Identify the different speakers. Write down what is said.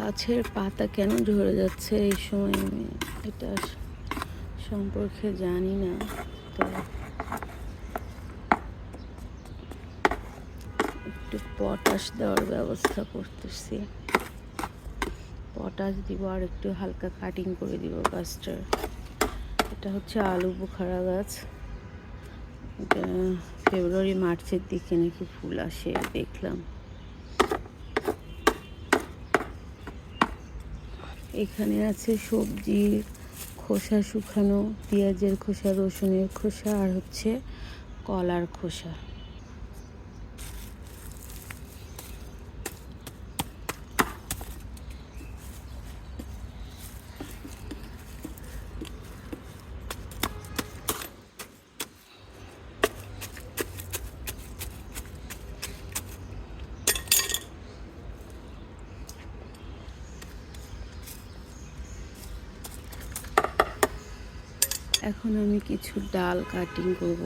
Speaker 1: গাছের পাতা কেন ঝরে যাচ্ছে এই সময় আমি এটা সম্পর্কে জানি না। তো একটু পটাশ দেওয়ার ব্যবস্থা করতেছি। পটাশ দিব আর একটু হালকা কাটিং করে দিব গাছটার। এটা হচ্ছে আলু বোখারা গাছ। এটা ফেব্রুয়ারি মার্চের দিকে নাকি ফুল আসে দেখলাম। এখানে আছে সবজির খোসা শুকানো, পেঁয়াজের খোসা, রসুনের খোসা আর হচ্ছে কলার খোসা। এখন আমি কিছু ডাল কাটিং করব।